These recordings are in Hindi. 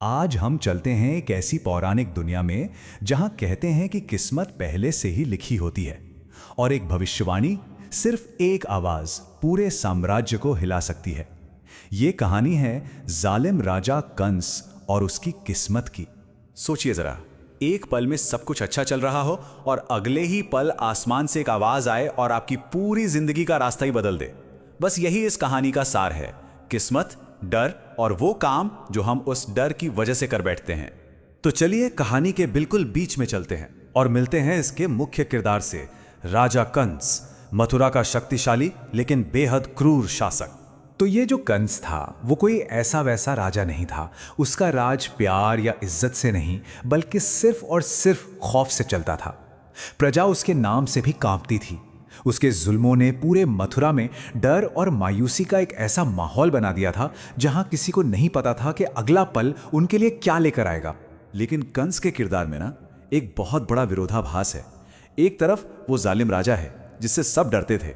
आज हम चलते हैं एक ऐसी पौराणिक दुनिया में जहां कहते हैं कि किस्मत पहले से ही लिखी होती है और एक भविष्यवाणी सिर्फ एक आवाज पूरे साम्राज्य को हिला सकती है। ये कहानी है जालिम राजा कंस और उसकी किस्मत की। सोचिए जरा, एक पल में सब कुछ अच्छा चल रहा हो और अगले ही पल आसमान से एक आवाज आए और आपकी पूरी जिंदगी का रास्ता ही बदल दे। बस यही इस कहानी का सार है। किस्मत, डर और वो काम जो हम उस डर की वजह से कर बैठते हैं। तो चलिए कहानी के बिल्कुल बीच में चलते हैं और मिलते हैं इसके मुख्य किरदार से, राजा कंस, मथुरा का शक्तिशाली लेकिन बेहद क्रूर शासक। तो ये जो कंस था वो कोई ऐसा वैसा राजा नहीं था। उसका राज प्यार या इज्जत से नहीं बल्कि सिर्फ और सिर्फ खौफ से चलता था। प्रजा उसके नाम से भी कांपती थी। उसके जुल्मों ने पूरे मथुरा में डर और मायूसी का एक ऐसा माहौल बना दिया था जहां किसी को नहीं पता था कि अगला पल उनके लिए क्या लेकर आएगा। लेकिन कंस के किरदार में ना एक बहुत बड़ा विरोधाभास है। एक तरफ वो जालिम राजा है जिससे सब डरते थे,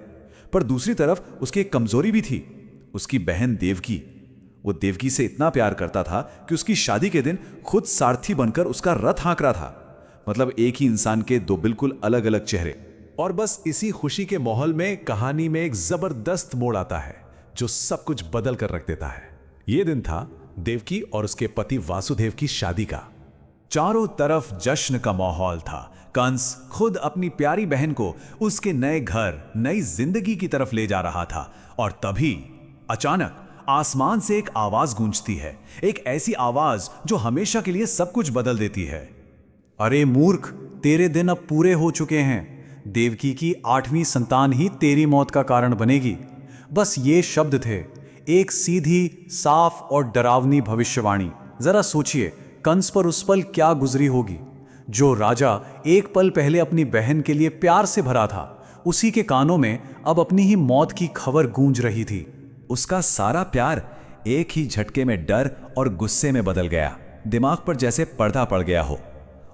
पर दूसरी तरफ उसकी एक कमजोरी भी थी, उसकी बहन देवकी। वो देवकी से इतना प्यार करता था कि उसकी शादी के दिन खुद सारथी बनकर उसका रथ हाँक रहा था। मतलब एक ही इंसान के दो बिल्कुल अलग अलग चेहरे। और बस इसी खुशी के माहौल में कहानी में एक जबरदस्त मोड़ आता है जो सब कुछ बदल कर रख देता है। यह दिन था देवकी और उसके पति वासुदेव की शादी का। चारों तरफ जश्न का माहौल था। कंस खुद अपनी प्यारी बहन को उसके नए घर, नई जिंदगी की तरफ ले जा रहा था और तभी अचानक आसमान से एक आवाज गूंजती है, एक ऐसी आवाज जो हमेशा के लिए सब कुछ बदल देती है। अरे मूर्ख, तेरे दिन अब पूरे हो चुके हैं। देवकी की 8वीं संतान ही तेरी मौत का कारण बनेगी। बस ये शब्द थे, एक सीधी, साफ और डरावनी भविष्यवाणी। जरा सोचिए कंस पर उस पल क्या गुजरी होगी। जो राजा एक पल पहले अपनी बहन के लिए प्यार से भरा था, उसी के कानों में अब अपनी ही मौत की खबर गूंज रही थी। उसका सारा प्यार एक ही झटके में डर और गुस्से में बदल गया। दिमाग पर जैसे पर्दा पड़ गया हो।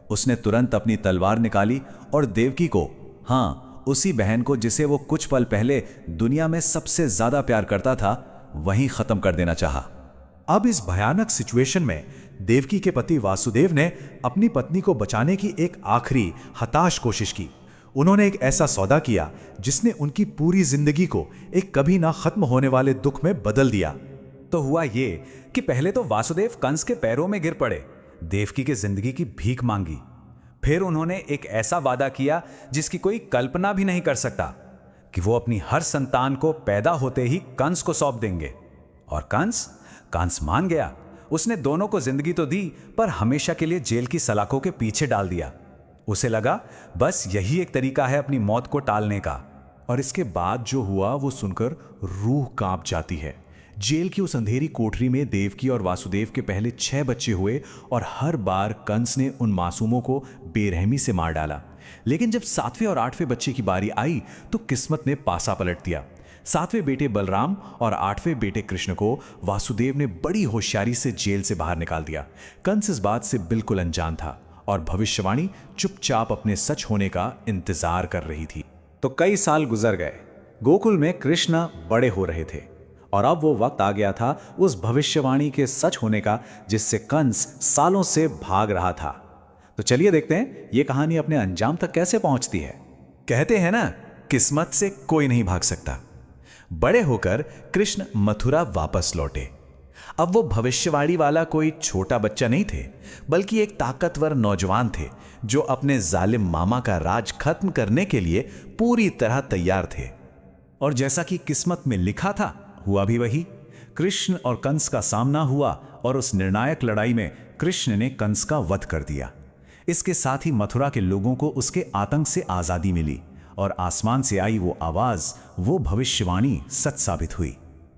उसने तुरंत अपनी तलवार निकाली और देवकी को, हाँ, उसी बहन को जिसे वो कुछ पल पहले दुनिया में सबसे ज्यादा प्यार करता था, वहीं खत्म कर देना चाहा। अब इस भयानक सिचुएशन में देवकी के पति वासुदेव ने अपनी पत्नी को बचाने की एक आखिरी हताश कोशिश की। उन्होंने एक ऐसा सौदा किया जिसने उनकी पूरी जिंदगी को एक कभी ना खत्म होने वाले दुख में बदल दिया। तो हुआ ये कि पहले तो वासुदेव कंस के पैरों में गिर पड़े, देवकी के जिंदगी की भीख मांगी। फिर उन्होंने एक ऐसा वादा किया जिसकी कोई कल्पना भी नहीं कर सकता कि वो अपनी हर संतान को पैदा होते ही कंस को सौंप देंगे। और कंस मान गया। उसने दोनों को जिंदगी तो दी, पर हमेशा के लिए जेल की सलाखों के पीछे डाल दिया। उसे लगा बस यही एक तरीका है अपनी मौत को टालने का। और इसके बाद जो हुआ वो सुनकर रूह कांप जाती है। जेल की उस अंधेरी कोठरी में देवकी और वासुदेव के पहले 6 बच्चे हुए और हर बार कंस ने उन मासूमों को बेरहमी से मार डाला। लेकिन जब 7वें और 8वें बच्चे की बारी आई तो किस्मत ने पासा पलट दिया। 7वें बेटे बलराम और 8वें बेटे कृष्ण को वासुदेव ने बड़ी होशियारी से जेल से बाहर निकाल दिया। कंस इस बात से बिल्कुल अनजान था और भविष्यवाणी चुपचाप अपने सच होने का इंतजार कर रही थी। तो कई साल गुजर गए। गोकुल में कृष्ण बड़े हो रहे थे और अब वो वक्त आ गया था उस भविष्यवाणी के सच होने का जिससे कंस सालों से भाग रहा था। तो चलिए देखते हैं ये कहानी अपने अंजाम तक कैसे पहुंचती है। कहते हैं ना, किस्मत से कोई नहीं भाग सकता। बड़े होकर कृष्ण मथुरा वापस लौटे। अब वो भविष्यवाणी वाला कोई छोटा बच्चा नहीं थे, बल्कि एक ताकतवर नौजवान थे जो अपने जालिम मामा का राज खत्म करने के लिए पूरी तरह तैयार थे। और जैसा कि किस्मत में लिखा था, हुआ भी वही। कृष्ण और कंस का सामना हुआ और उस निर्णायक लड़ाई में कृष्ण ने कंस का वध कर दिया। इसके साथ ही मथुरा के लोगों को उसके आतंक से आजादी मिली और आसमान से आई वो आवाज, वो भविष्यवाणी सच साबित हुई।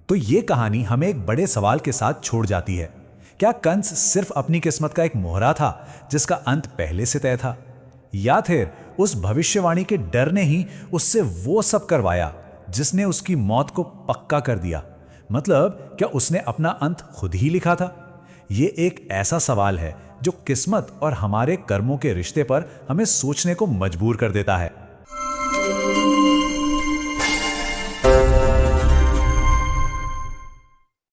तो ये कहानी हमें एक बड़े सवाल के साथ छोड़ जाती है। क्या कंस सिर्फ अपनी किस्मत का एक मोहरा था जिसका अंत पहले से तय था, या फिर उस भविष्यवाणी के डर ने ही उससे वो सब करवाया जिसने उसकी मौत को पक्का कर दिया? मतलब क्या उसने अपना अंत खुद ही लिखा था? ये एक ऐसा सवाल है जो किस्मत और हमारे कर्मों के रिश्ते पर हमें सोचने को मजबूर कर देता है।